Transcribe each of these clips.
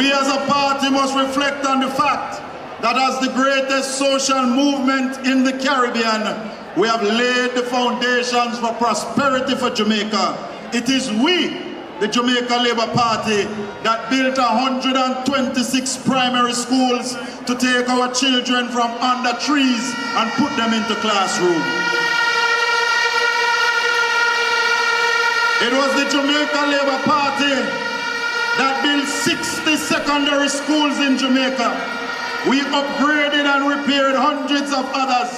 We as a party must reflect on the fact that as the greatest social movement in the Caribbean, we have laid the foundations for prosperity for Jamaica. It is we, the Jamaica Labour Party, that built 126 primary schools to take our children from under trees and put them into classrooms. It was the Jamaica Labour Party that built 60 secondary schools in Jamaica. We upgraded and repaired hundreds of others.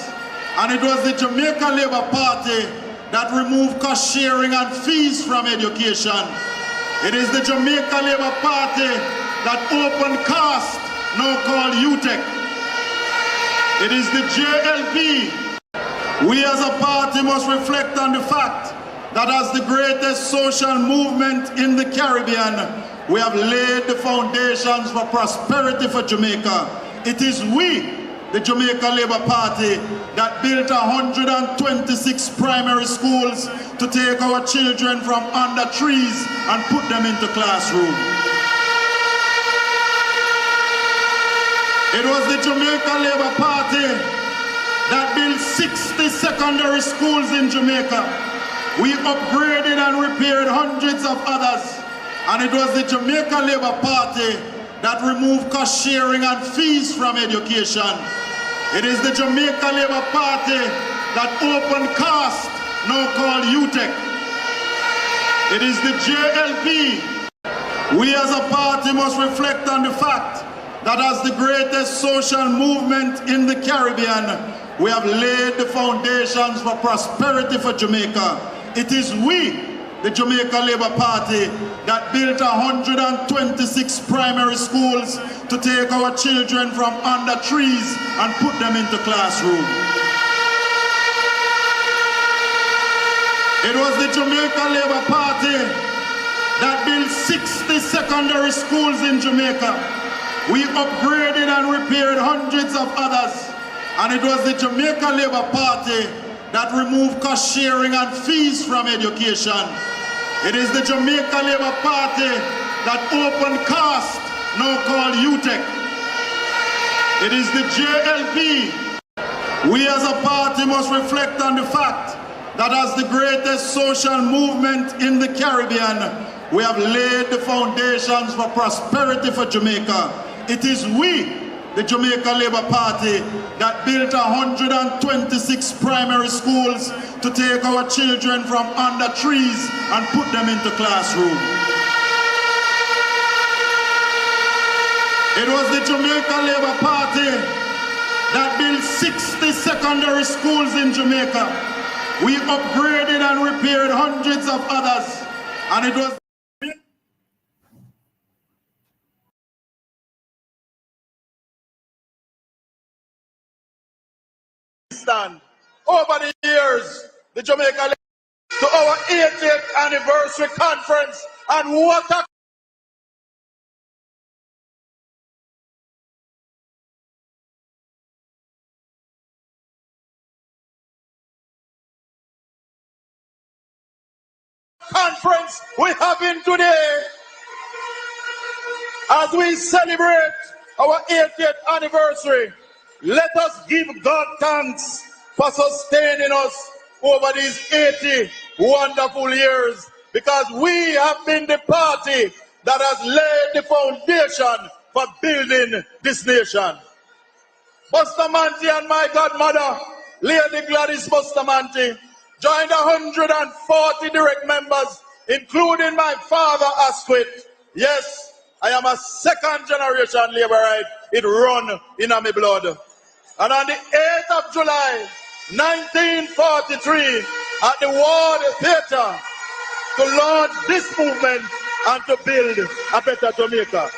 And it was the Jamaica Labour Party that removed cost sharing and fees from education. It is the Jamaica Labour Party that opened CAST, now called UTEC. It is the JLP. We as a party must reflect on the fact that as the greatest social movement in the Caribbean, we have laid the foundations for prosperity for Jamaica. It is we, the Jamaica Labour Party, that built 126 primary schools to take our children from under trees and put them into classrooms. It was the Jamaica Labour Party that built 60 secondary schools in Jamaica. We upgraded and repaired hundreds of others. And it was the Jamaica Labour Party that removed cost sharing and fees from education. It is the Jamaica Labour Party that opened CAST, now called UTEC. It is the JLP. We as a party must reflect on the fact that as the greatest social movement in the Caribbean, we have laid the foundations for prosperity for Jamaica. It is we, the Jamaica Labour Party, that built 126 primary schools to take our children from under trees and put them into classrooms. It was the Jamaica Labour Party that built 60 secondary schools in Jamaica. We upgraded and repaired hundreds of others. And it was the Jamaica Labour Party that removed cost sharing and fees from education. It is the Jamaica Labour Party that opened CAST, now called UTEC. It is the JLP. We as a party must reflect on the fact that as the greatest social movement in the Caribbean, we have laid the foundations for prosperity for Jamaica. It is we, the Jamaica Labour Party, that built 126 primary schools to take our children from under trees and put them into classrooms. It was the Jamaica Labour Party that built 60 secondary schools in Jamaica. We upgraded and repaired hundreds of others. And it was over the years, the Jamaica to our 80th anniversary conference, and what a conference we're having today as we celebrate our 80th anniversary. Let us give God thanks for sustaining us over these 80 wonderful years, because we have been the party that has laid the foundation for building this nation. Bustamante and my godmother, Lady Gladys Bustamante, joined 140 direct members, including my father, Asquith. Yes, I am a second generation laborite. It run in my blood. And on the 8th of July, 1943, at the Ward Theatre, to launch this movement and to build a better Jamaica.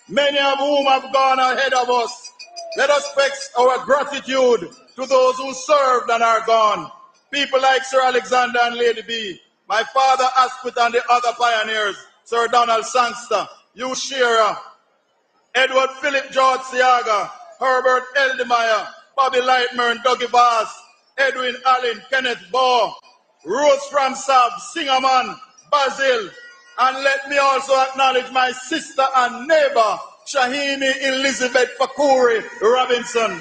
Many of whom have gone ahead of us. Let us express our gratitude to those who served and are gone. People like Sir Alexander and Lady B, my father Asquith and the other pioneers, Sir Donald Sangster, Hugh Shearer, Edward Philip George Siaga, Herbert Eldemeyer, Bobby Lightmer, Dougie Bass, Edwin Allen, Kenneth Baugh, Rose from Sab, Singerman, Basil, And let me also acknowledge my sister and neighbor, Shahini Elizabeth Fakuri Robinson.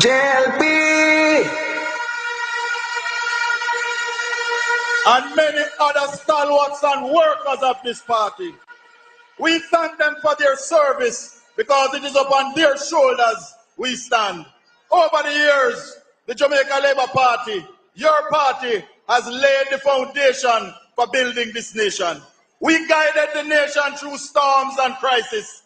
JLP! And many other stalwarts and workers of this party. We thank them for their service because it is upon their shoulders we stand. Over the years, the Jamaica Labour Party, your party, has laid the foundation for building this nation. We guided the nation through storms and crises.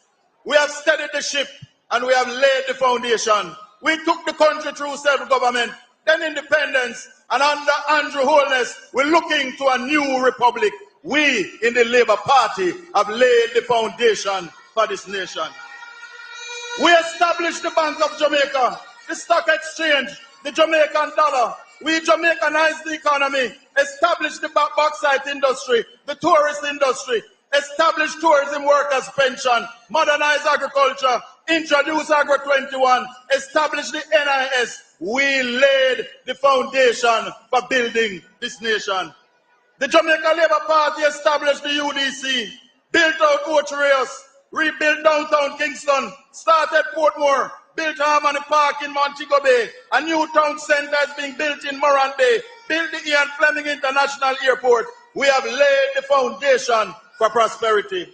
We have steadied the ship and we have laid the foundation. We took the country through self-government, then independence, and under Andrew Holness, we're looking to a new republic. We in the Labour Party have laid the foundation for this nation. We established the Bank of Jamaica, the stock exchange, the Jamaican dollar. We Jamaicanized the economy, established the bauxite industry, the tourist industry, established tourism workers' pension, modernized agriculture, introduced Agro 21, established the NIS. We laid the foundation for building this nation. The Jamaica Labour Party established the UDC, built out Ocho rebuilt downtown Kingston, started Portmore, built Harmony Park in Montego Bay, a new town centre is being built in Morant Bay, built the Ian Fleming International Airport. We have laid the foundation for prosperity.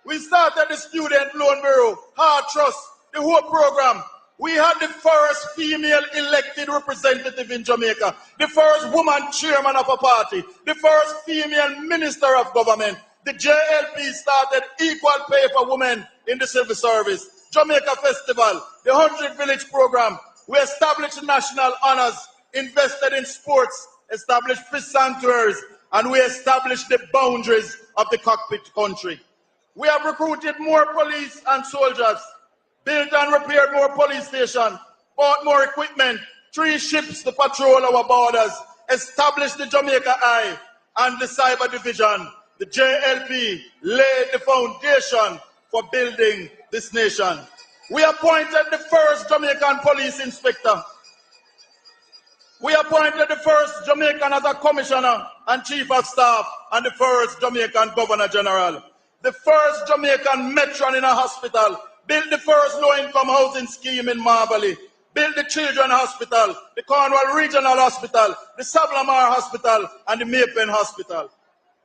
We started the Student Loan Bureau, Heart Trust, the whole program. We had the first female elected representative in Jamaica, the first woman chairman of a party, the first female minister of government. The JLP started equal pay for women in the civil service. Jamaica Festival, the 100 Village program. We established national honors, invested in sports, established fish sanctuaries, and we established the boundaries of the cockpit country. We have recruited more police and soldiers, built and repaired more police stations, bought more equipment, 3 ships to patrol our borders, established the Jamaica Eye and the Cyber Division. The JLP laid the foundation for building this nation. We appointed the first Jamaican police inspector. We appointed the first Jamaican as a commissioner and chief of staff and the first Jamaican governor general. The first Jamaican matron in a hospital, built the first low-income housing scheme in Marlborough, built the Children's Hospital, the Cornwall Regional Hospital, the Sablamar Hospital, and the Maypen Hospital.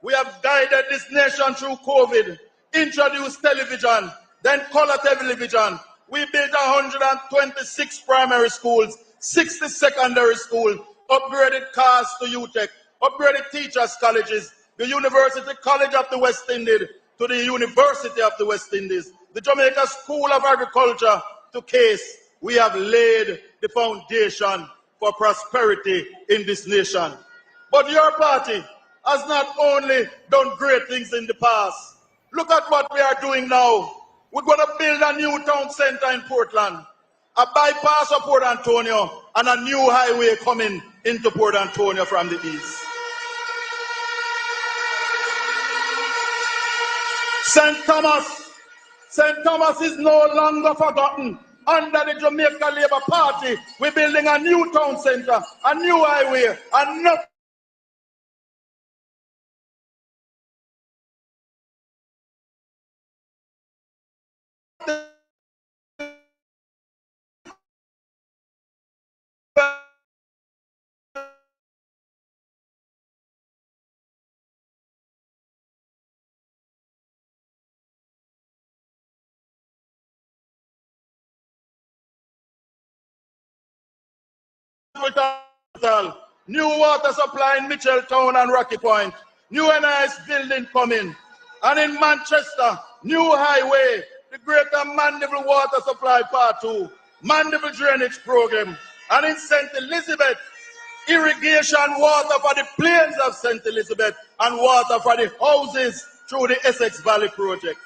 We have guided this nation through COVID, introduced television, then color television. We built 126 primary schools, 60 secondary schools, upgraded cars to UTEC, upgraded teachers' colleges, the University College of the West Indies to the University of the West Indies, the Jamaica School of Agriculture to CASE. We have laid the foundation for prosperity in this nation. But your party has not only done great things in the past. Look at what we are doing now. We're going to build a new town centre in Portland, a bypass of Port Antonio, and a new highway coming into Port Antonio from the east. St. Thomas is no longer forgotten. Under the Jamaica Labour Party, we're building a new town centre, a new highway, and nothing new water supply in Mitchelltown and Rocky Point, new NIS building coming, and in Manchester, new highway, the Greater Mandeville Water Supply Part 2, Mandeville Drainage Program, and in St. Elizabeth, irrigation water for the plains of St. Elizabeth and water for the houses through the Essex Valley Project.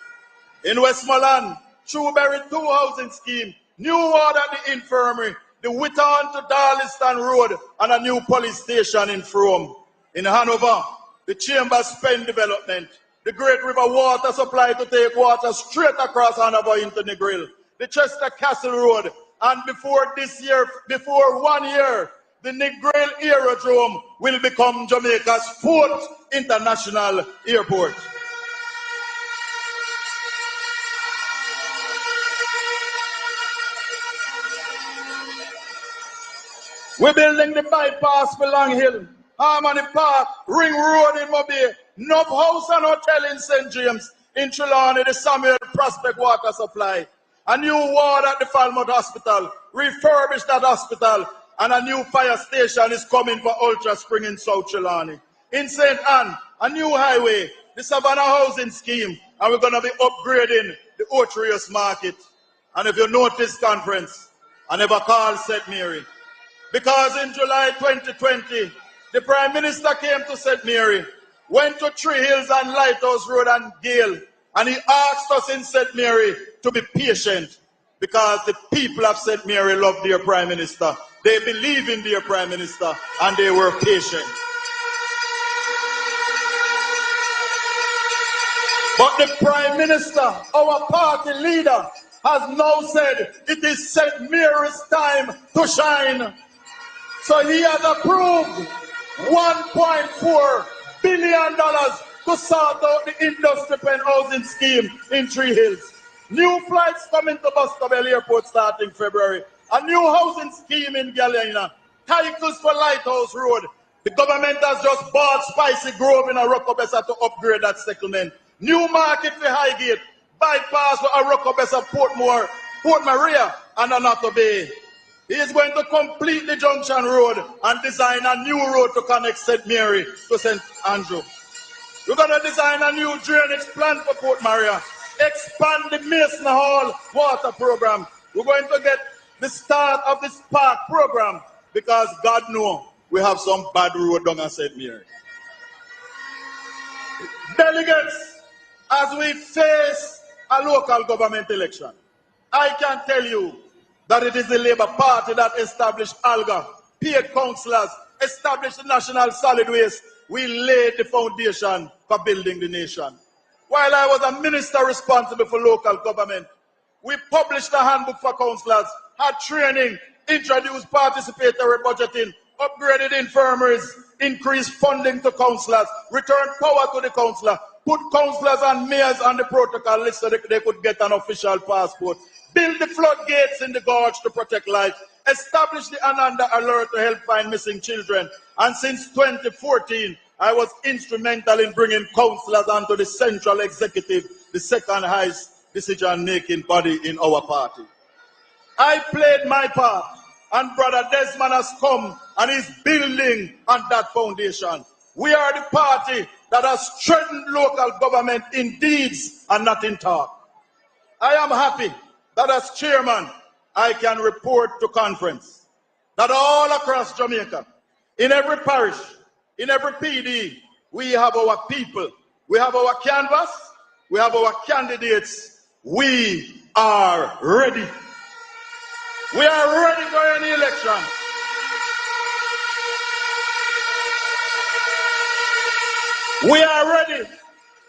In Westmoreland, Shrewsbury 2 housing scheme, new water at the infirmary, the Whitton to Darliston Road, and a new police station in Frome. In Hanover, the Chambers Pen development, the Great River water supply to take water straight across Hanover into Negril, the Chester Castle Road, and before 1 year, the Negril Aerodrome will become Jamaica's 4th international airport. We're building the bypass for Long Hill, Harmony Park, Ring Road in Mobile, Nub House and Hotel in St. James, in Trelawney, the Samuel Prospect Water Supply, a new ward at the Falmouth Hospital, refurbish that hospital, and a new fire station is coming for Ultra Spring in South Trelawney. In St. Anne, a new highway, the Savannah Housing Scheme, and we're going to be upgrading the Otrius Market. And if you notice, conference, I never called St. Mary. Because in July 2020, the Prime Minister came to St. Mary, went to Tree Hills and Lighthouse Road and Gale, and he asked us in St. Mary to be patient because the people of St. Mary love their Prime Minister. They believe in their Prime Minister, and they were patient. But the Prime Minister, our party leader, has now said it is St. Mary's time to shine. So he has approved $1.4 billion to sort out the industry pen housing scheme in Tree Hills. New flights coming to Boscobel Airport starting February. A new housing scheme in Galena. Titles for Lighthouse Road. The government has just bought Spicy Grove in Arokobesa to upgrade that settlement. New market for Highgate. Bypass for Arokobesa, Portmore, Port Maria, and Anato Bay. He is going to complete the Junction Road and design a new road to connect St. Mary to St. Andrew. We're going to design a new drainage plan for Port Maria, expand the Mason Hall water program. We're going to get the start of the Spark program because God knows we have some bad road down at St. Mary. Delegates, as we face a local government election, I can tell you that it is the Labour Party that established ALGA, paid councillors, established the National Solid Waste. We laid the foundation for building the nation. While I was a minister responsible for local government, we published a handbook for councillors, had training, introduced participatory budgeting, upgraded infirmaries, increased funding to councillors, returned power to the councillor, put councillors and mayors on the protocol list so that they could get an official passport, build the floodgates in the gorge to protect life, establish the Ananda Alert to help find missing children, and since 2014, I was instrumental in bringing councillors onto the central executive, the second highest decision-making body in our party. I played my part, and Brother Desmond has come and is building on that foundation. We are the party that has strengthened local government in deeds and not in talk. I am happy that as chairman, I can report to conference that all across Jamaica, in every parish, in every PD, we have our people, we have our canvas, we have our candidates. We are ready. We are ready for any election. We are ready.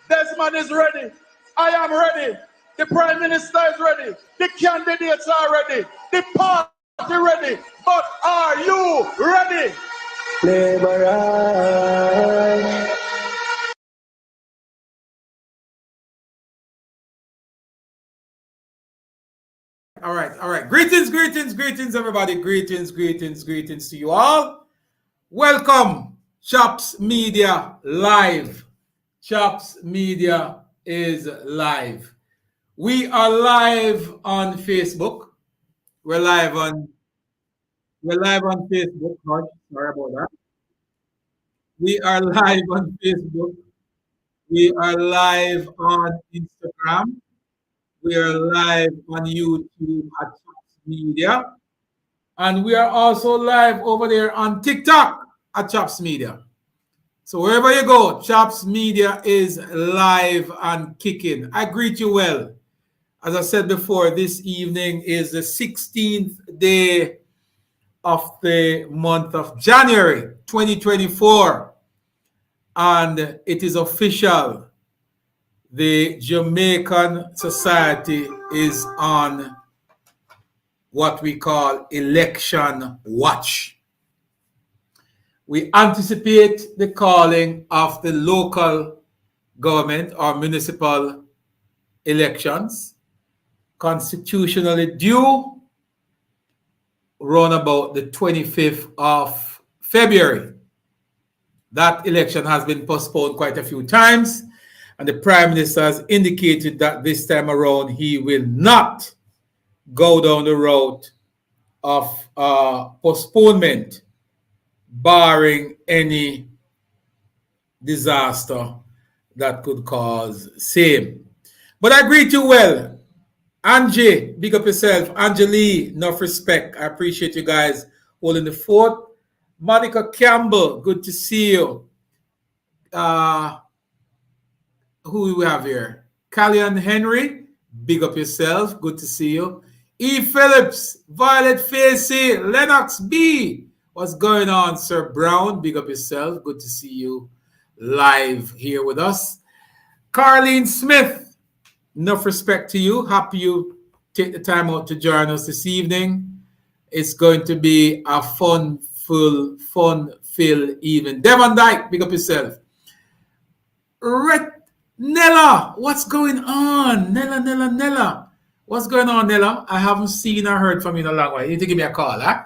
Desmond is ready. I am ready. The Prime Minister is ready. The candidates are ready. The party ready. But are you ready? All right. Greetings, everybody. Greetings to you all. Welcome, Chops Media Live. Chops Media is live. We are live on Facebook. We're live on Facebook. Sorry about that. We are live on Facebook. We are live on Instagram. We are live on YouTube at Chops Media. And we are also live over there on TikTok at Chops Media. So wherever you go, Chops Media is live and kicking. I greet you well. As I said before, this evening is the 16th day of the month of January 2024. And it is official. The Jamaican society is on what we call election watch. We anticipate the calling of the local government or municipal elections, constitutionally due, round about the 25th of February. That election has been postponed quite a few times, and the Prime Minister has indicated that this time around he will not go down the route of postponement, barring any disaster that could cause same. But I greet you well. Angie, big up yourself. Angelie, enough respect. I appreciate you guys holding the fort. Monica Campbell, good to see you. Who do we have here? Callian Henry, big up yourself. Good to see you. E. Phillips, Violet Facey, Lennox B. What's going on, Sir Brown? Big up yourself. Good to see you live here with us. Carlene Smith, enough respect to you. Happy you take the time out to join us this evening. It's going to be a fun-filled evening. Devon Dyke, big up yourself. Nella, what's going on? Nella. What's going on, Nella? I haven't seen or heard from you in a long while. You need to give me a call, huh?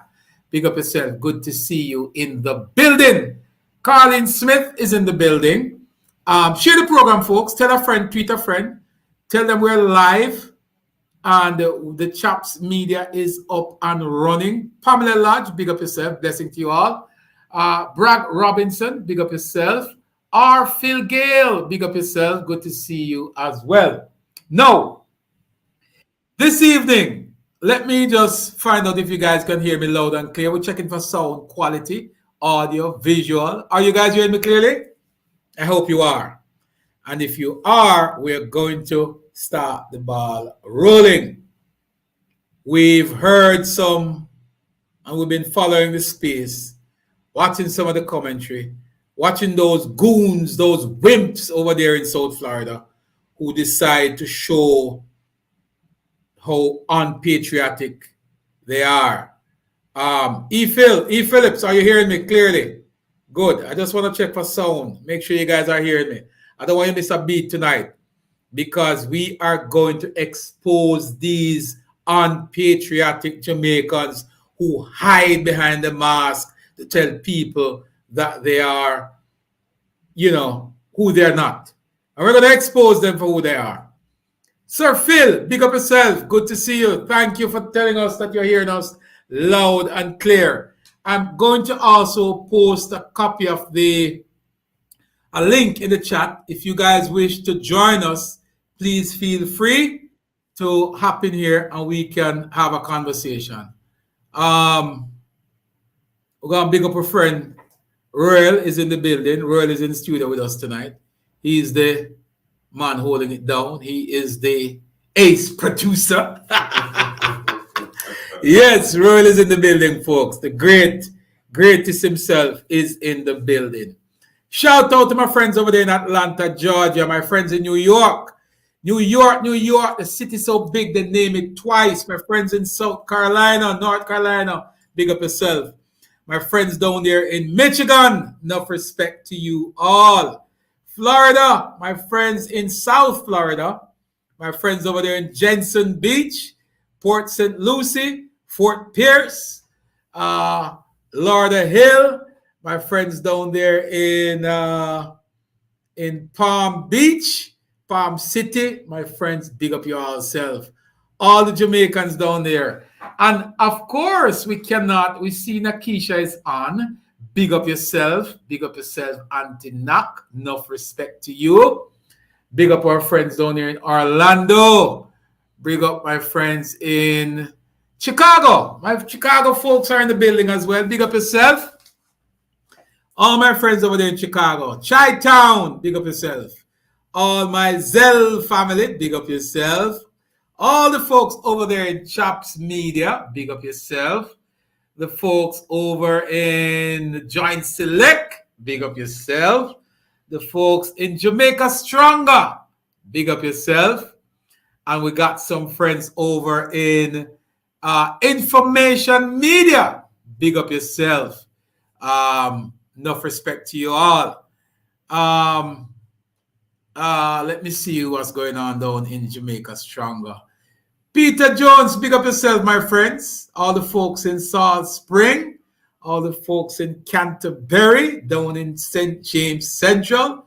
Big up yourself. Good to see you in the building. Carlin Smith is in the building. Share the program, folks. Tell a friend, tweet a friend. Tell them we're live. And the Chaps Media is up and running. Pamela Lodge, big up yourself. Blessing to you all. Bragg Robinson, big up yourself. R. Phil Gale, big up yourself. Good to see you as well. Now, this evening, let me just find out if you guys can hear me loud and clear. We're checking for sound quality, audio, visual. Are you guys hearing me clearly? I hope you are. And if you are, we're going to start the ball rolling. We've heard some, and we've been following the space, watching some of the commentary, watching those goons, those wimps over there in South Florida who decide to show how unpatriotic they are. E. Phillips, are you hearing me clearly? Good. I just want to check for sound. Make sure you guys are hearing me. I don't want you to miss a beat tonight because we are going to expose these unpatriotic Jamaicans who hide behind the mask to tell people that they are, who they're not. And we're going to expose them for who they are. Sir Phil, big up yourself. Good to see you. Thank you for telling us that you're hearing us loud and clear. I'm going to also post a copy of a link in the chat. If you guys wish to join us, please feel free to hop in here and we can have a conversation. We're going to big up a friend. Royal is in the building. Royal is in the studio with us tonight. He's the man holding it down. He is the ace producer. Yes, Royal is in the building, folks. The greatest himself is in the building. Shout out to my friends over there in Atlanta, Georgia. My friends in New York. New York. The city so big they name it twice. My friends in South Carolina, North Carolina. Big up yourself. My friends down there in Michigan. Enough respect to you all. Florida. My friends in South Florida. My friends over there in Jensen Beach, Port St. Lucie, Fort Pierce, Lauderhill. My friends down there in Palm Beach, Palm City. My friends, big up your self. All the Jamaicans down there. And of course, we see Nakisha is on. Big up yourself, Auntie Nak. Enough respect to you. Big up our friends down here in Orlando. Big up my friends in Chicago. My Chicago folks are in the building as well. Big up yourself. All my friends over there in Chicago. Chi-Town, big up yourself. All my Zell family, big up yourself. All the folks over there in Chaps Media, big up yourself. The folks over in Joint Select, big up yourself. The folks in Jamaica Stronger, big up yourself. And we got some friends over in Information Media, big up yourself. Enough respect to you all. Let me see what's going on down in Jamaica Stronger. Peter Jones, big up yourself, my friends. All the folks in Salt Spring, all the folks in Canterbury, down in St. James Central.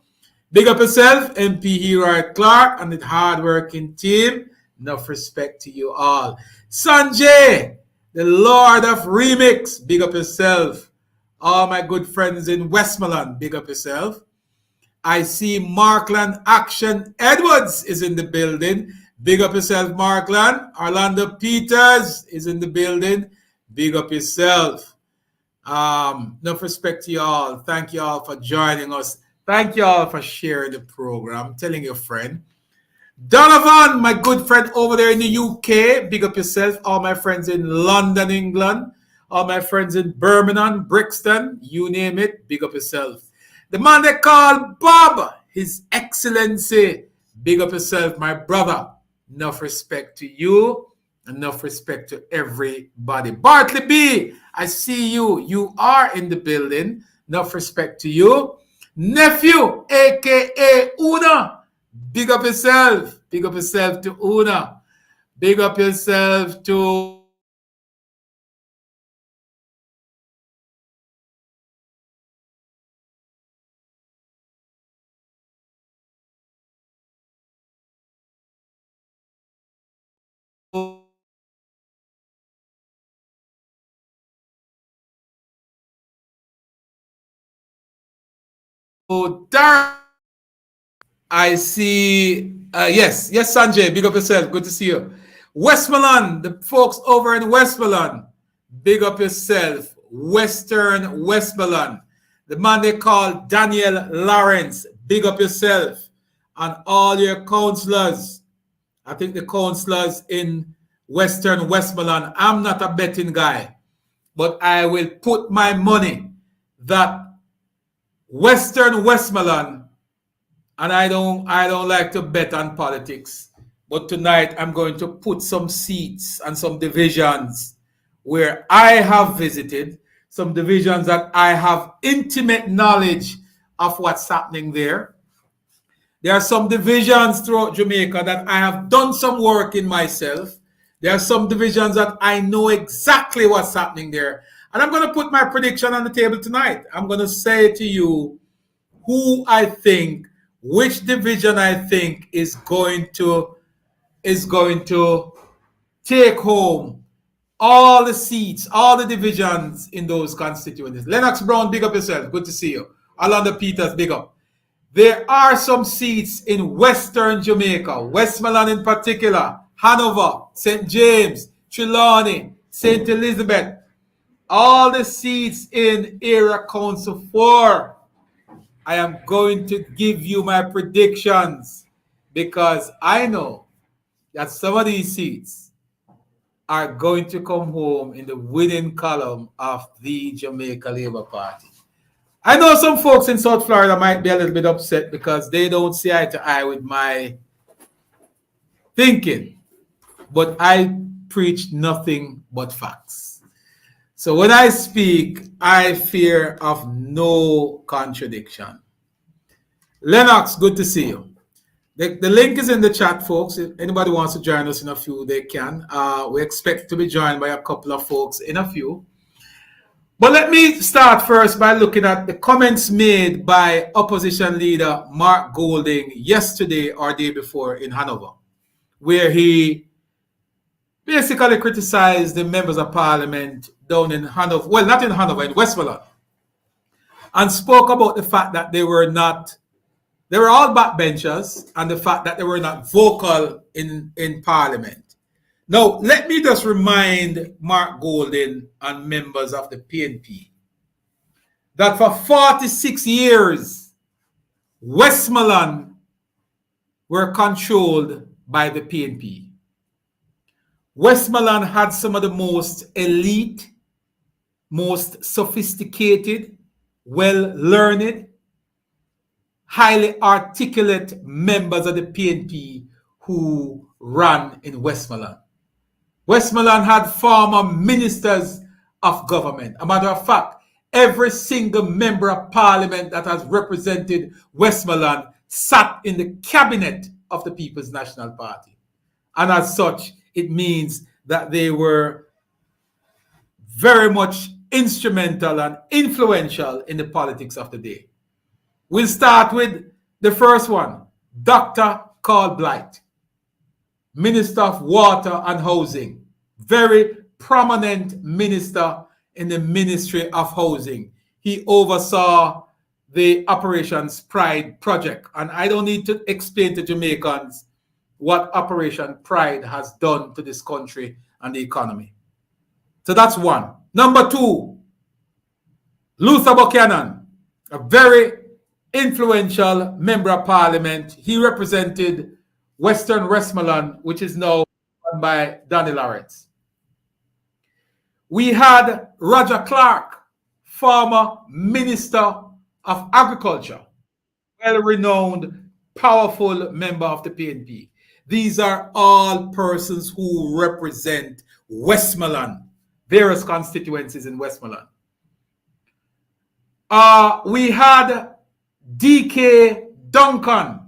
Big up yourself, MP Hero Clark, and the hard-working team. Enough respect to you all. Sanjay, the Lord of Remix, big up yourself. All my good friends in Westmoreland, big up yourself. I see Markland Action Edwards is in the building. Big up yourself, Markland. Orlando Peters is in the building. Big up yourself. Enough respect to you all. Thank you all for joining us. Thank you all for sharing the program, telling your friend. Donovan, my good friend over there in the UK, big up yourself. All my friends in London, England. All my friends in Birmingham, Brixton, you name it, big up yourself. The man they call Bob, His Excellency, big up yourself, my brother. Enough respect to you. Enough respect to everybody. Bartley B, I see you. You are in the building. Enough respect to you. Nephew, a.k.a. Una, big up yourself. Big up yourself to Una. Big up yourself to Darren. I see, yes, Sanjay, big up yourself. Good to see you. Westmoreland, the folks over in Westmoreland, big up yourself. Western Westmoreland, the man they call Daniel Lawrence, big up yourself. And all your counselors, I think the counselors in Western Westmoreland, I'm not a betting guy, but I will put my money that Western Westmoreland, and I don't like to bet on politics, but tonight I'm going to put some seats and some divisions where I have visited, some divisions that I have intimate knowledge of what's happening there. There are some divisions throughout Jamaica that I have done some work in myself. There are some divisions that I know exactly what's happening there. And I'm going to put my prediction on the table tonight. I'm going to say to you who I think, which division I think is going to take home all the seats, all the divisions in those constituencies. Lennox Brown, big up yourself. Good to see you. Orlando Peters, big up. There are some seats in Western Jamaica, Westmoreland in particular, Hanover, St. James, Trelawney, St. Elizabeth. All the seats in Area Council 4. I am going to give you my predictions because I know that some of these seats are going to come home in the winning column of the Jamaica Labour Party. I know some folks in South Florida might be a little bit upset because they don't see eye to eye with my thinking, but I preach nothing but facts. So when I speak, I fear of no contradiction. Lennox, good to see you. The link is in the chat, folks. If anybody wants to join us in a few, they can. We expect to be joined by a couple of folks in a few. But let me start first by looking at the comments made by opposition leader Mark Golding yesterday or day before in Hanover, where he basically criticized the members of parliament down in Hanover, well, not in Hanover, in Westmoreland, and spoke about the fact that they were all backbenchers and the fact that they were not vocal in parliament. Now, let me just remind Mark Golding and members of the PNP that for 46 years, Westmoreland were controlled by the PNP. Westmoreland had some of the most elite, most sophisticated, well-learned, highly articulate members of the PNP who ran in Westmoreland. Westmoreland had former ministers of government. A matter of fact, every single member of parliament that has represented Westmoreland sat in the cabinet of the People's National Party. And as such, it means that they were very much instrumental and influential in the politics of the day. We'll start with the first one, Dr. Carl Blight, Minister of Water and Housing, very prominent minister in the Ministry of Housing. He oversaw the Operations Pride project, and I don't need to explain to Jamaicans what Operation Pride has done to this country and the economy. So that's one. Number two, Luther Buchanan, a very influential member of parliament. He represented Western Westmoreland, which is now run by Danny Lawrence. We had Roger Clark, former Minister of Agriculture, well-renowned, powerful member of the PNP. These are all persons who represent Westmoreland, various constituencies in Westmoreland. We had D.K. Duncan.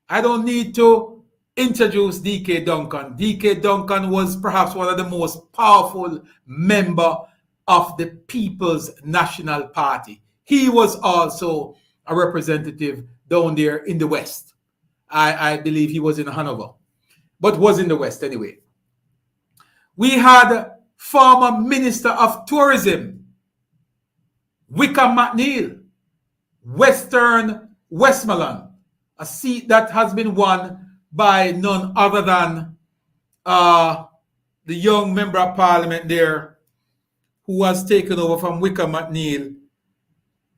I don't need to introduce D.K. Duncan. D.K. Duncan was perhaps one of the most powerful members of the People's National Party. He was also a representative down there in the West. I believe he was in Hanover, but was in the West anyway. We had former Minister of Tourism, Wickham McNeil, Western Westmoreland, a seat that has been won by none other than the young member of parliament there who has taken over from Wickham McNeil,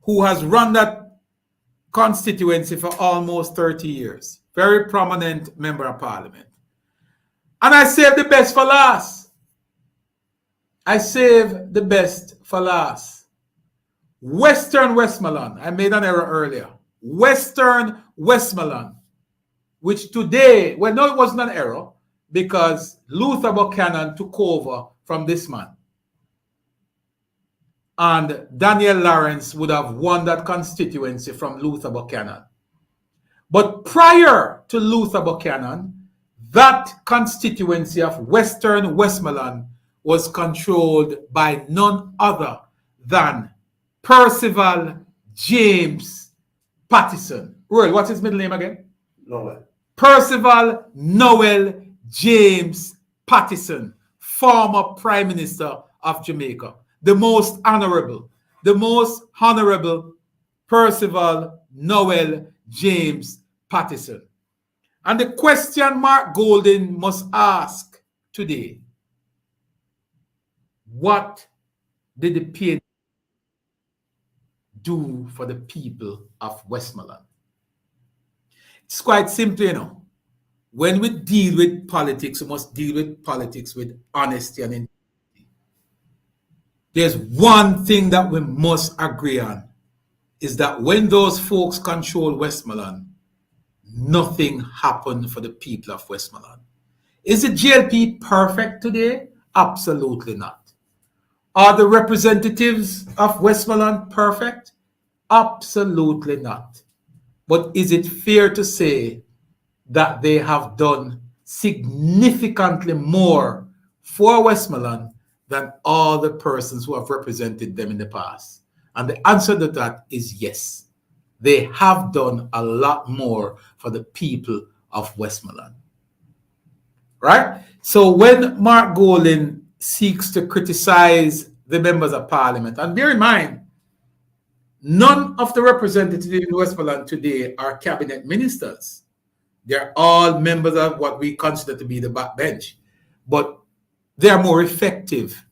who has run that constituency for almost 30 years. Very prominent member of parliament. And I saved the best for last. Western Westmoreland. I made an error earlier. Western Westmoreland, which today, well, no, it wasn't an error because Luther Buchanan took over from this man. And Daniel Lawrence would have won that constituency from Luther Buchanan. But prior to Luther Buchanan, that constituency of Western Westmoreland was controlled by none other than Percival James Pattison. Roy, what's his middle name again? Noel. Percival Noel James Pattison, former Prime Minister of Jamaica. The most honorable Percival Noel James Pattison. And the question Mark Golding must ask today, what did the PNP do for the people of Westmoreland? It's quite simple, you know. When we deal with politics, we must deal with politics with honesty and integrity. There's one thing that we must agree on, is that when those folks control Westmoreland, nothing happened for the people of Westmoreland. Is the GLP perfect today? Absolutely not. Are the representatives of Westmoreland perfect? Absolutely not. But is it fair to say that they have done significantly more for Westmoreland than all the persons who have represented them in the past? And the answer to that is yes. They have done a lot more for the people of Westmoreland. Right? So when Mark Golding seeks to criticize the members of parliament, and bear in mind, none of the representatives in Westmoreland today are cabinet ministers. They're all members of what we consider to be the backbench. But they are more effective.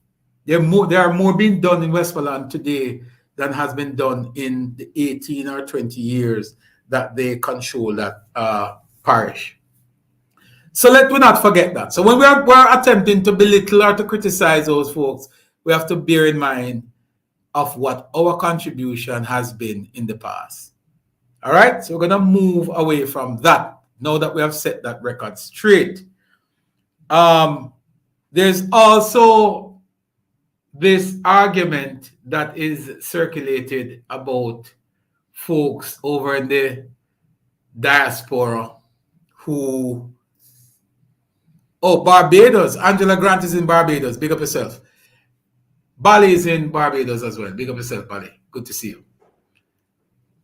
There are more being done in Westmoreland today than has been done in the 18 or 20 years that they control that parish. So let me not forget that. So when we're attempting to belittle or to criticize those folks, we have to bear in mind of what our contribution has been in the past. All right, so we're going to move away from that now that we have set that record straight. There's also this argument that is circulated about folks over in the diaspora who Oh, Barbados. Angela Grant is in Barbados. Big up yourself. Bali is in Barbados as well. Big up yourself, Bali. Good to see you.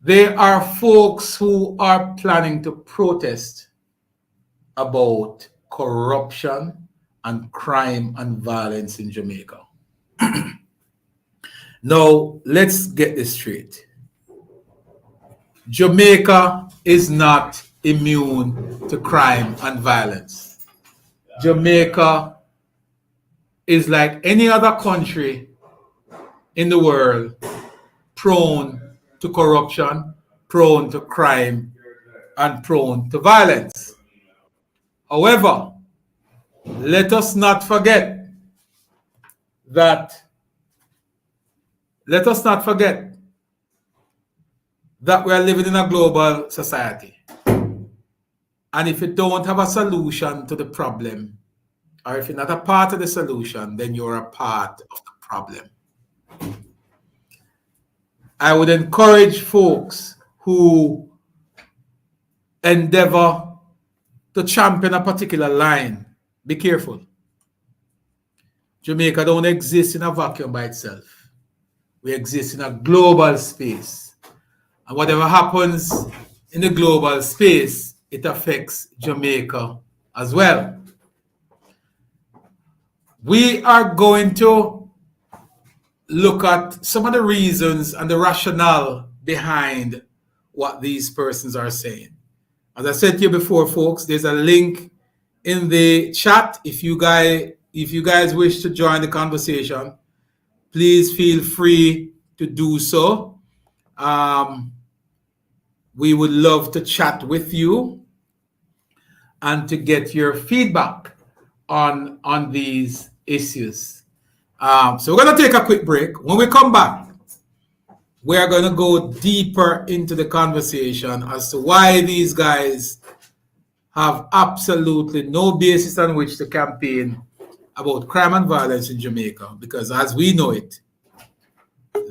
There are folks who are planning to protest about corruption and crime and violence in Jamaica. Now, let's get this straight. Jamaica is not immune to crime and violence. Jamaica is like any other country in the world, prone to corruption, prone to crime, and prone to violence. However, let us not forget that we are living in a global society. And if you don't have a solution to the problem, or if you're not a part of the solution, then you're a part of the problem. I would encourage folks who endeavor to champion a particular line, be careful. Jamaica don't exist in a vacuum by itself. We exist in a global space. And whatever happens in the global space, it affects Jamaica as well. We are going to look at some of the reasons and the rationale behind what these persons are saying. As I said to you before, folks, there's a link in the chat. If you guys wish to join the conversation, please feel free to do so. We would love to chat with you and to get your feedback on these issues. So we're going to take a quick break. When we come back, we are going to go deeper into the conversation as to why these guys have absolutely no basis on which to campaign about crime and violence in Jamaica, because as we know it,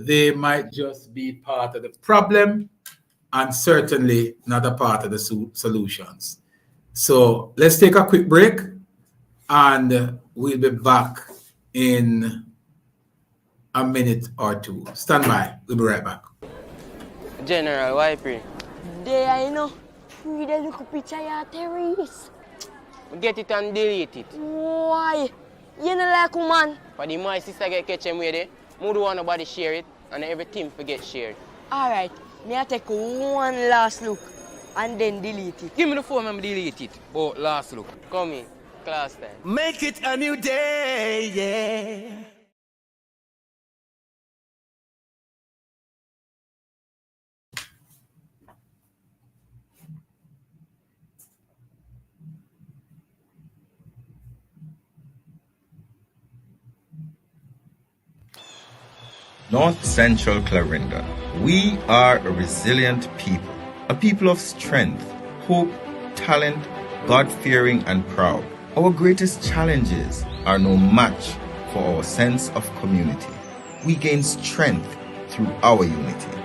they might just be part of the problem and certainly not a part of the solutions. So let's take a quick break and we'll be back in a minute or two. Stand by. We'll be right back. General, why pray? There, you know, free the little picture of terrorists. Get it and delete it. Why? You know like woman? For the my sister get catch him with it, I don't want nobody share it, and everything forget share. Alright, me I take one last look and then delete it. Give me the phone and delete it. Oh, last look. Come in, class time. Make it a new day, yeah. North Central Clarinda. We are a resilient people, a people of strength, hope, talent, God-fearing and proud. Our greatest challenges are no match for our sense of community. We gain strength through our unity.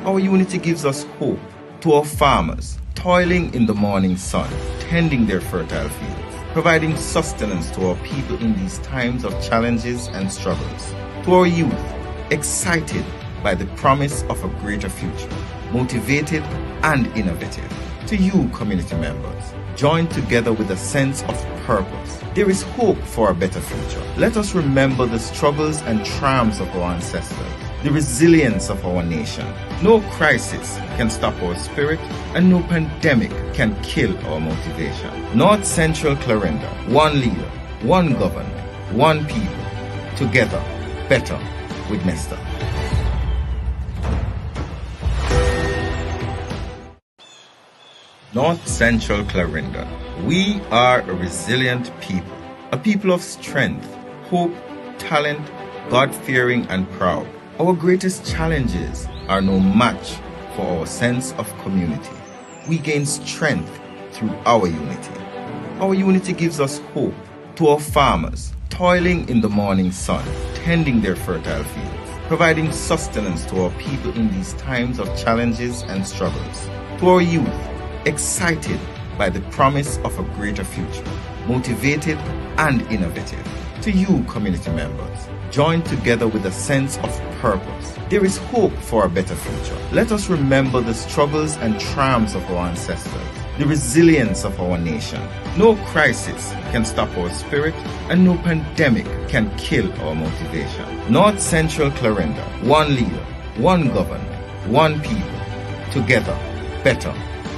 Our unity gives us hope to our farmers, toiling in the morning sun, tending their fertile fields, providing sustenance to our people in these times of challenges and struggles. To our youth, excited by the promise of a greater future, motivated and innovative. To you, community members, joined together with a sense of purpose. There is hope for a better future. Let us remember the struggles and triumphs of our ancestors, the resilience of our nation. No crisis can stop our spirit, and no pandemic can kill our motivation. North Central Clarinda, one leader, one government, one people. Together, better with Nesta. North Central Clarinda. We are a resilient people, a people of strength, hope, talent, God-fearing and proud. Our greatest challenges are no match for our sense of community. We gain strength through our unity. Our unity gives us hope. To our farmers, toiling in the morning sun, tending their fertile fields, providing sustenance to our people in these times of challenges and struggles. To our youth, excited by the promise of a greater future, motivated, and innovative. To you, community members, join together with a sense of purpose. There is hope for a better future. Let us remember the struggles and triumphs of our ancestors, the resilience of our nation. No crisis can stop our spirit, and no pandemic can kill our motivation. North Central Clarinda, one leader, one government, one people. Together, better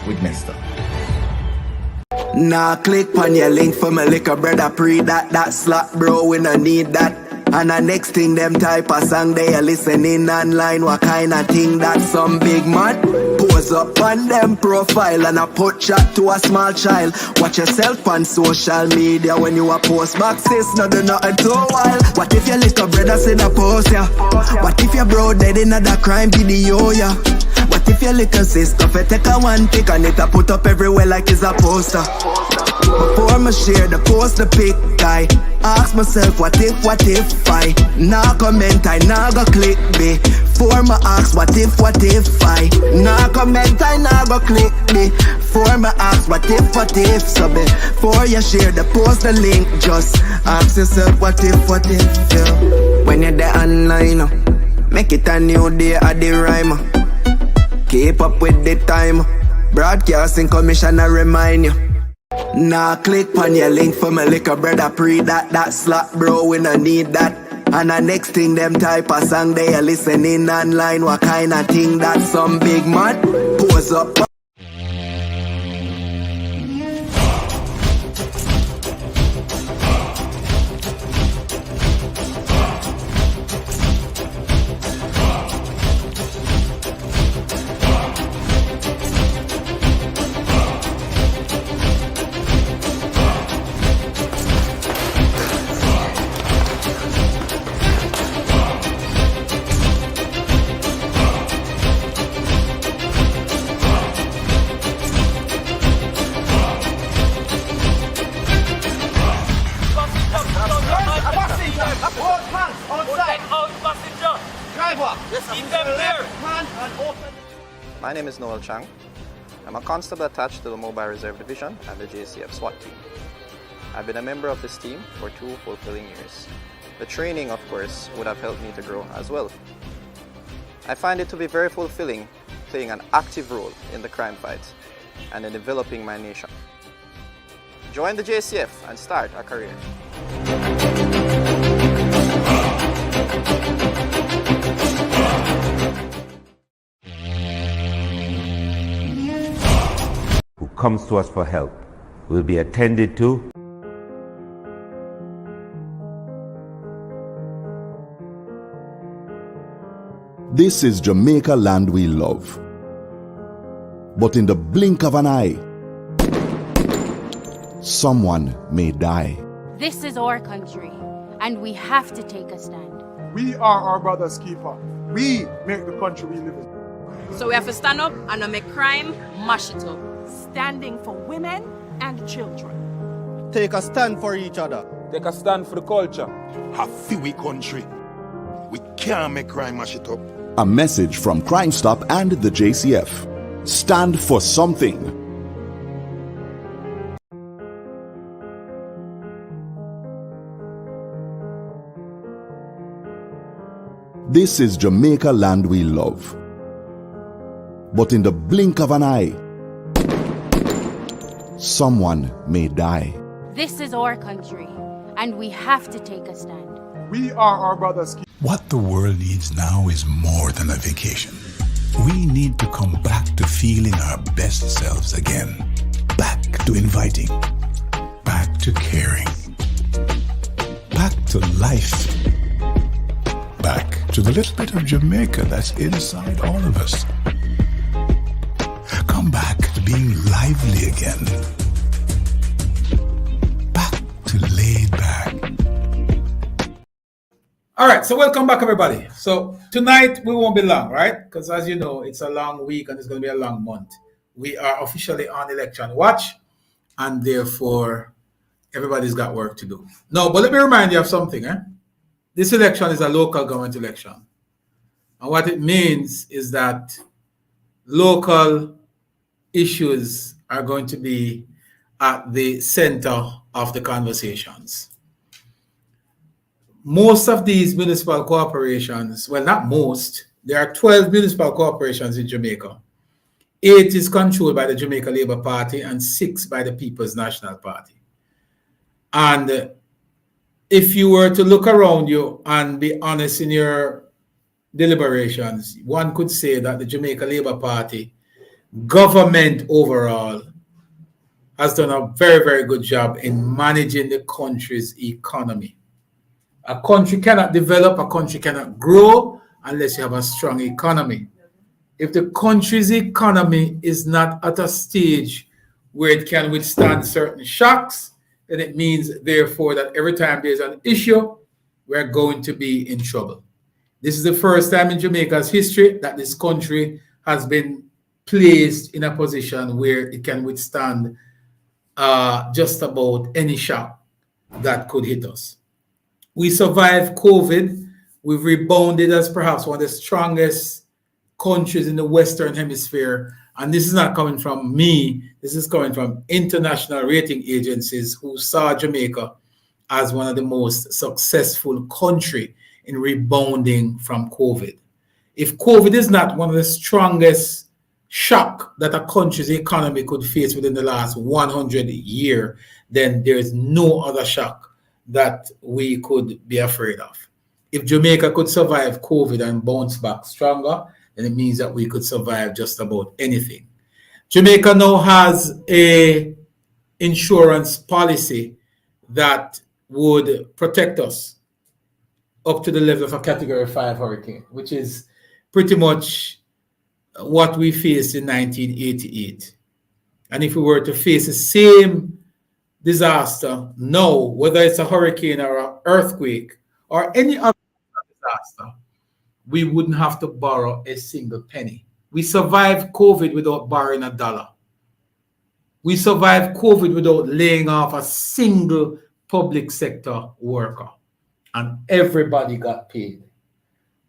with Nesta. Nah, click on your link for my liquor brother pre that slot bro, we no need that. And the next thing them type a song they are listening online, what kind of thing that some big man pose up on them profile and a put chat to a small child. Watch yourself on social media when you a post back sis, no do nothing too wild. What if your little brother send a post ya? What if your bro dead in another crime video ya? What if your little sister take a one pic and it a put up everywhere like it's a poster? Before me share the post the pic, I ask myself what if I nah comment, I nah go click me. Before me ask what if I nah comment, I nah go click me. Before me ask what if so before you share the post the link, just ask yourself what if yeah. When you're there online, make it a new day at the rhyme. Keep up with the time. Broadcasting commissioner remind you. Nah, click on your link for my liquor brother pre that slot bro, we no need that. And the next thing them type a song they are listening online, what kind of thing that some big man pose up. My name is Noel Chang. I'm a constable attached to the Mobile Reserve Division and the JCF SWAT team. I've been a member of this team for 2 fulfilling years. The training, of course, would have helped me to grow as well. I find it to be very fulfilling playing an active role in the crime fight and in developing my nation. Join the JCF and start a career. Who comes to us for help will be attended to. This is Jamaica land we love. But in the blink of an eye, someone may die. This is our country, and we have to take a stand. We are our brother's keeper. We make the country we live in. So we have to stand up and not make crime mash it up. Standing for women and children. Take a stand for each other. Take a stand for the culture. A fewy country. We can't make crime mash it up. A message from Crime Stop and the JCF. Stand for something. This is Jamaica land we love. But in the blink of an eye, someone may die. This is our country, and we have to take a stand. We are our brother's keeper. What the world needs now is more than a vacation. We need to come back to feeling our best selves again. Back to inviting. Back to caring. Back to life. Back to the little bit of Jamaica that's inside all of us. Come back to being lively again. Back to laid back. All right, so welcome back, everybody. So tonight we won't be long, right? Because as you know, it's a long week and it's going to be a long month. We are officially on election watch, and therefore everybody's got work to do. No, but let me remind you of something. This election is a local government election. And what it means is that local issues are going to be at the center of the conversations. Most of these municipal corporations, well, not most, there are 12 municipal corporations in Jamaica. 8 is controlled by the Jamaica Labour Party and 6 by the People's National Party. And if you were to look around you and be honest in your deliberations, one could say that the Jamaica Labour Party, government overall, has done a very, very good job in managing the country's economy. A country cannot develop, a country cannot grow unless you have a strong economy. If the country's economy is not at a stage where it can withstand certain shocks, then it means, therefore, that every time there's an issue, we're going to be in trouble. This is the first time in Jamaica's history that this country has been placed in a position where it can withstand just about any shock that could hit us. We survived COVID. We've rebounded as perhaps one of the strongest countries in the Western Hemisphere. And this is not coming from me. This is coming from international rating agencies who saw Jamaica as one of the most successful country in rebounding from COVID. If COVID is not one of the strongest shock that a country's economy could face within the last 100 years, then there is no other shock that we could be afraid of. If Jamaica could survive COVID and bounce back stronger, then it means that we could survive just about anything. Jamaica now has a insurance policy that would protect us up to the level of a Category 5 hurricane, which is pretty much what we faced in 1988. And if we were to face the same disaster now, whether it's a hurricane or an earthquake or any other disaster, we wouldn't have to borrow a single penny. We survived COVID without borrowing $1. We survived COVID without laying off a single public sector worker, and everybody got paid.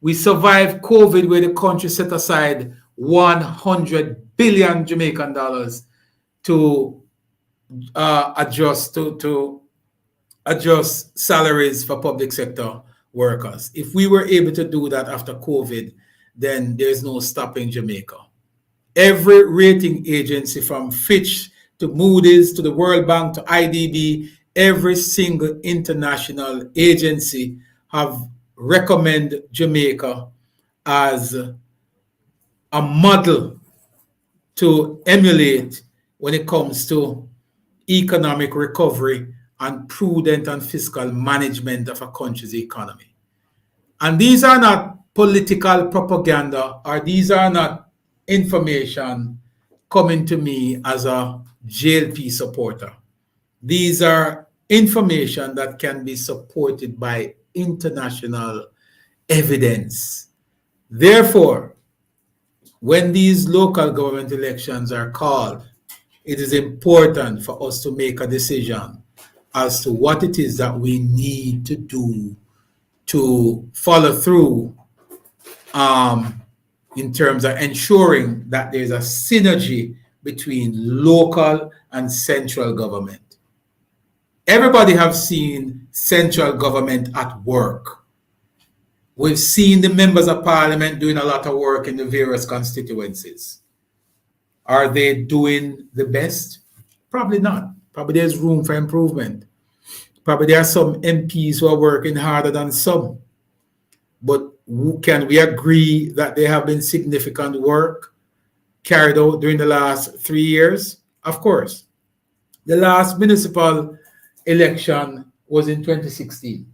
We survived COVID where the country set aside 100 billion Jamaican dollars to adjust salaries for public sector workers. If we were able to do that after COVID, then there's no stopping Jamaica. Every rating agency from Fitch to Moody's to the World Bank to IDB, every single international agency have recommended Jamaica as a model to emulate when it comes to economic recovery and prudent and fiscal management of a country's economy. And these are not political propaganda, or these are not information coming to me as a JLP supporter. These are information that can be supported by international evidence. Therefore, when these local government elections are called, it is important for us to make a decision as to what it is that we need to do to follow through in terms of ensuring that there's a synergy between local and central government. Everybody have seen central government at work. We've seen the members of parliament doing a lot of work in the various constituencies. Are they doing the best? Probably not. Probably there's room for improvement. Probably there are some MPs who are working harder than some. But can we agree that there have been significant work carried out during the last 3 years? Of course. The last municipal election was in 2016.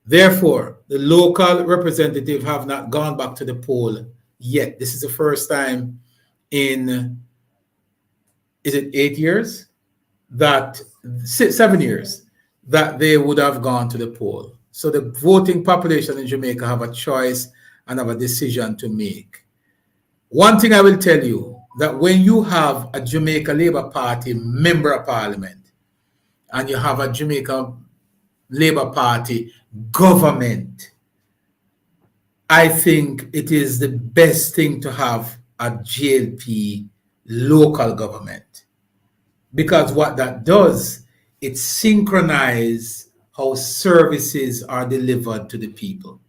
Therefore, the local representatives have not gone back to the poll yet. This is the first time in, is it 8 years? 7 years that they would have gone to the poll. So the voting population in Jamaica have a choice and have a decision to make. One thing I will tell you, that when you have a Jamaica Labour Party member of parliament and you have a Jamaica Labour Party government, I think it is the best thing to have a JLP local government. because what that does, it synchronizes how services are delivered to the people.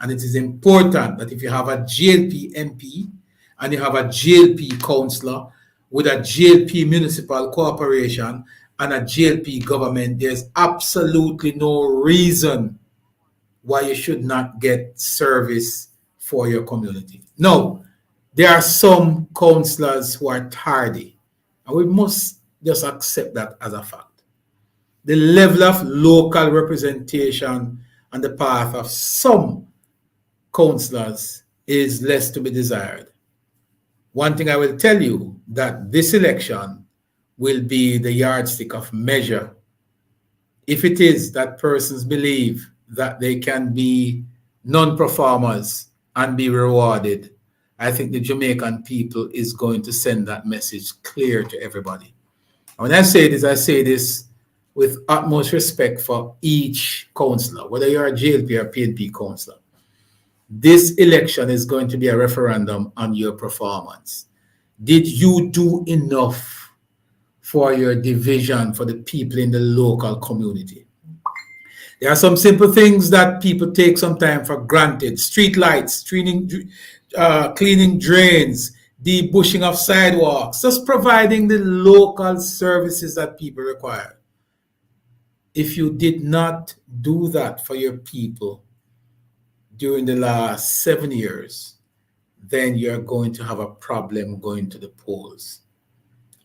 And it is important that if you have a GLP MP and you have a GLP councillor with a GLP municipal corporation and a GLP government, there's absolutely no reason why you should not get service for your community. No, there are some councillors who are tardy, and we must just accept that as a fact. The level of local representation on the path of some councillors is less to be desired. One thing I will tell you, that this election will be the yardstick of measure. If it is that persons believe that they can be non-performers and be rewarded, I think the Jamaican people is going to send that message clear to everybody. And when I say this with utmost respect for each councillor, whether you're a JLP or PNP councillor. This election is going to be a referendum on your performance. Did you do enough for your division, for the people in the local community? There are some simple things that people take some time for granted. Street lights, cleaning drains, debushing of sidewalks, just providing the local services that people require. If you did not do that for your people during the last 7 years, then you're going to have a problem going to the polls.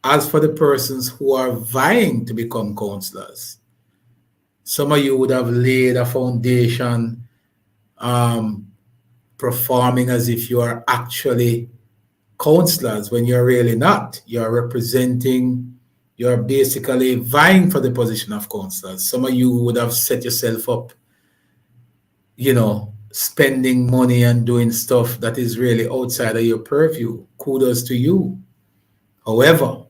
As for the persons who are vying to become councillors, some of you would have laid a foundation, performing as if you are actually councillors when you're really not. You're representing, you're basically vying for the position of councillors. Some of you would have set yourself up, spending money and doing stuff that is really outside of your purview. Kudos to you. However,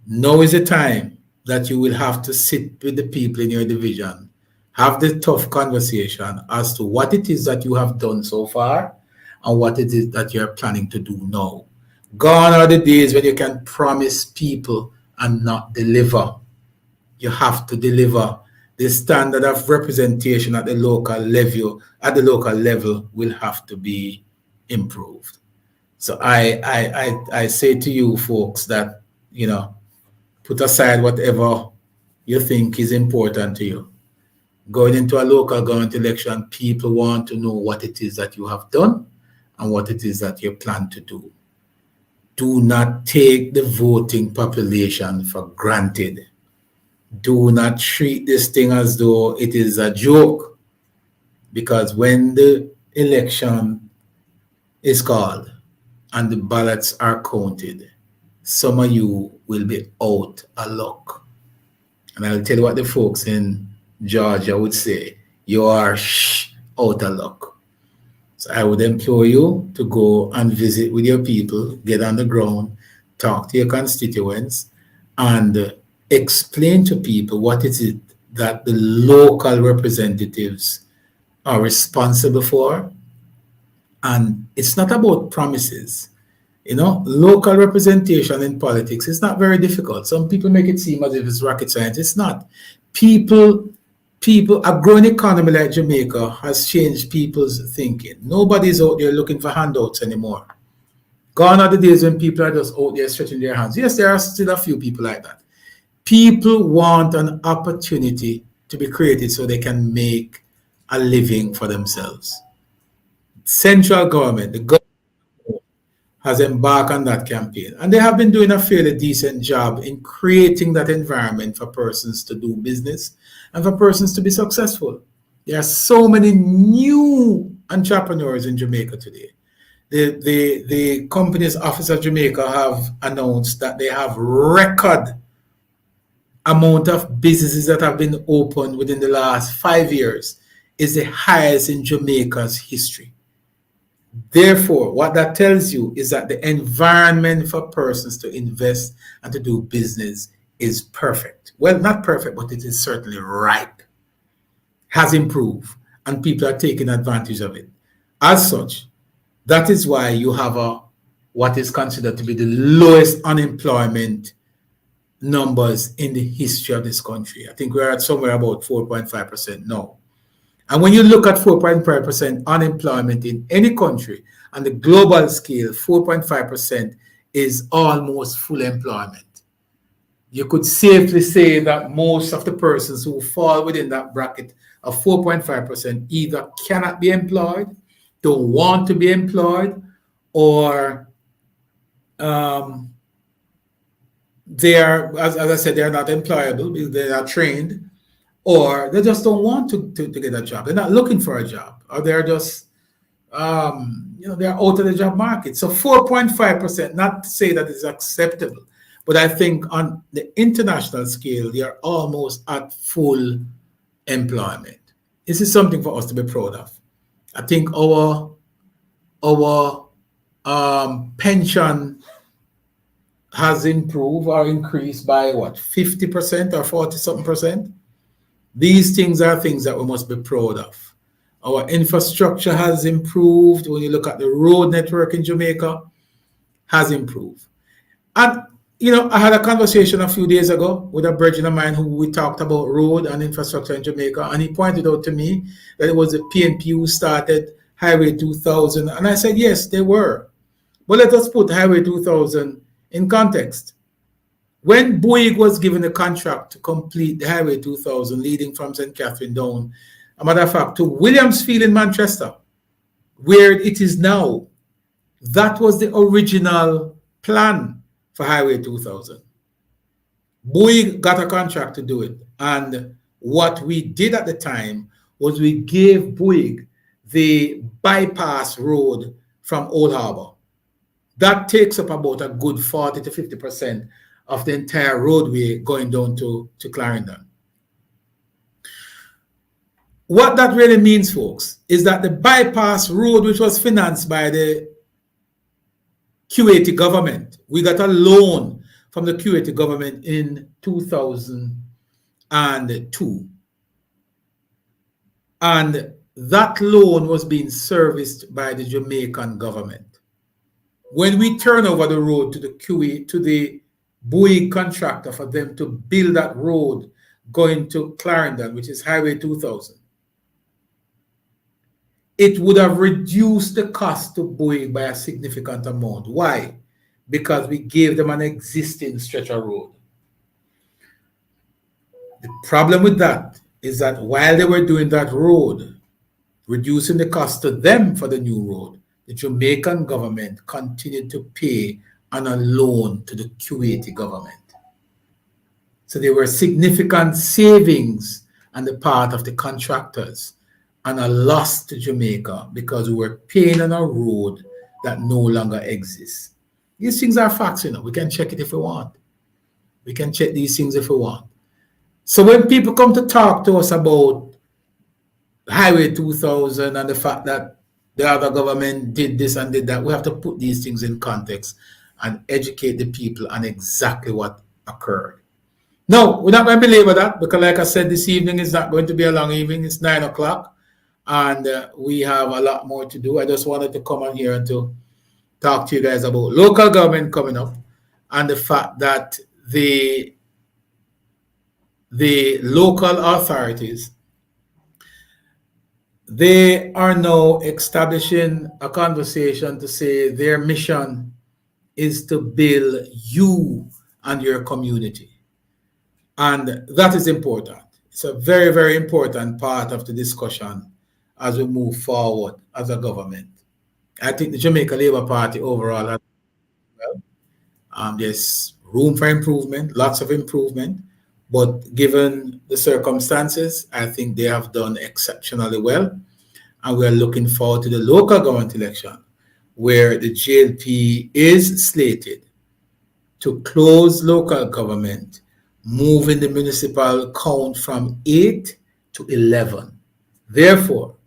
now is the time that you will have to sit with the people in your division, have the tough conversation as to what it is that you have done so far and what it is that you're planning to do now. Gone are the days when you can promise people and not deliver. You have to deliver. The standard of representation at the local level will have to be improved. So I say to you folks that, put aside whatever you think is important to you. Going into a local government election, people want to know what it is that you have done and what it is that you plan to do. Do not take the voting population for granted. Do not treat this thing as though it is a joke, because when the election is called and the ballots are counted, some of you will be out of luck. And I'll tell you what the folks in Georgia would say: you are out of luck. So I would implore you to go and visit with your people, get on the ground, talk to your constituents, and explain to people what it is that the local representatives are responsible for. And it's not about promises. Local representation in politics is not very difficult. Some people make it seem as if it's rocket science. It's not. A growing economy like Jamaica has changed people's thinking. Nobody's out there looking for handouts anymore. Gone are the days when people are just out there stretching their hands. Yes, there are still a few people like that. People want an opportunity to be created so they can make a living for themselves. Central government, the government has embarked on that campaign, and they have been doing a fairly decent job in creating that environment for persons to do business and for persons to be successful. There are so many new entrepreneurs in Jamaica today. The Companies Office of Jamaica have announced that they have record amount of businesses that have been opened within the last 5 years is the highest in Jamaica's history. Therefore, what that tells you is that the environment for persons to invest and to do business is perfect. Well, not perfect, but it is certainly ripe, has improved, and people are taking advantage of it. As such, that is why you have what is considered to be the lowest unemployment numbers in the history of this country. I think we're at somewhere about 4.5% now. And when you look at 4.5% unemployment in any country on the global scale, 4.5% is almost full employment. You could safely say that most of the persons who fall within that bracket of 4.5% either cannot be employed, don't want to be employed, or they are, as I said, they're not employable because they're not trained, or they just don't want to get a job. They're not looking for a job, or they're just, they're out of the job market. So 4.5%, not to say that it's acceptable, but I think on the international scale, they are almost at full employment. This is something for us to be proud of. I think our pension has improved or increased by what, 50% or 40 something percent. These things are things that we must be proud of. Our infrastructure has improved. When you look at the road network in Jamaica, has improved. And I had a conversation a few days ago with a brethren of mine who we talked about road and infrastructure in Jamaica, and he pointed out to me that it was the PNP who started Highway 2000, and I said yes, they were. But let us put Highway 2000 in context. When Boeing was given the contract to complete the Highway 2000 leading from St. Catherine down, a matter of fact, to Williamsfield in Manchester, where it is now, that was the original plan for Highway 2000. Boeing got a contract to do it. And what we did at the time was we gave Boeing the bypass road from Old Harbour. That takes up about a good 40 to 50% of the entire roadway going down to Clarendon. What that really means, folks, is that the bypass road, which was financed by the Kuwaiti government, we got a loan from the Kuwaiti government in 2002. And that loan was being serviced by the Jamaican government. When we turn over the road to the Kuwait, to the Boeing contractor for them to build that road going to Clarendon, which is Highway 2000, it would have reduced the cost to Boeing by a significant amount. Why? Because we gave them an existing stretch of road. The problem with that is that while they were doing that road, reducing the cost to them for the new road, the Jamaican government continued to pay on a loan to the Kuwaiti government. So there were significant savings on the part of the contractors and a loss to Jamaica because we were paying on a road that no longer exists. These things are facts, we can check it if we want. We can check these things if we want. So when people come to talk to us about Highway 2000 and the fact that the other government did this and did that, we have to put these things in context and educate the people on exactly what occurred. No, we're not going to belabor that because, like I said, this evening is not going to be a long evening. It's 9 o'clock, and we have a lot more to do. I just wanted to come on here and to talk to you guys about local government coming up and the fact that the local authorities, they are now establishing a conversation to say their mission is to build you and your community. And that is important. It's a very, very important part of the discussion as we move forward as a government. I think the Jamaica Labour Party overall has there's room for improvement, lots of improvement, but given the circumstances, I think they have done exceptionally well. And we're looking forward to the local government election, where the JLP is slated to close local government, moving the municipal count from 8 to 11. Therefore,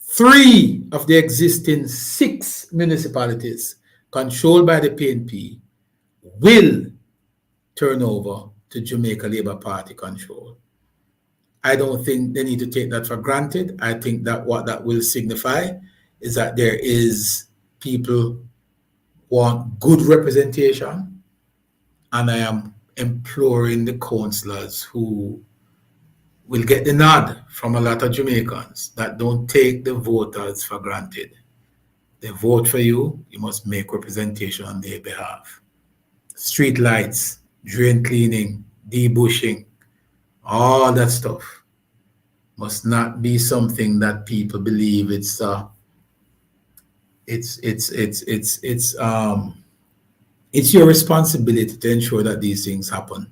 3 of the existing 6 municipalities controlled by the PNP will turn over to Jamaica Labour Party control. I don't think they need to take that for granted. I think that what that will signify is that there is people want good representation, and I am imploring the councillors who will get the nod from a lot of Jamaicans that don't take the voters for granted. They vote for you, you must make representation on their behalf. Street lights, drain cleaning, debushing, all that stuff must not be something that people believe it's your responsibility to ensure that these things happen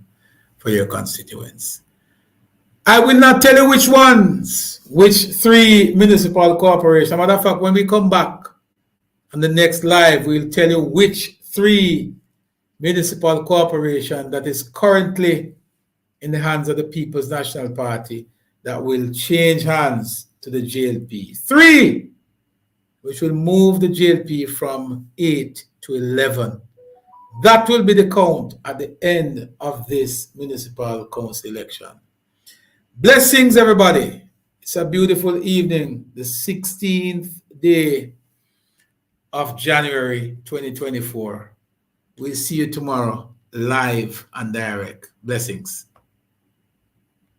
for your constituents. I will not tell you which ones, which 3 municipal corporations. Matter of fact, when we come back on the next live, we'll tell you which 3 municipal corporation that is currently in the hands of the People's National Party that will change hands to the JLP. 3, which will move the JLP from 8 to 11. That will be the count at the end of this municipal council election. Blessings, everybody. It's a beautiful evening, the 16th day of January 2024. We'll see you tomorrow, live and direct. Blessings.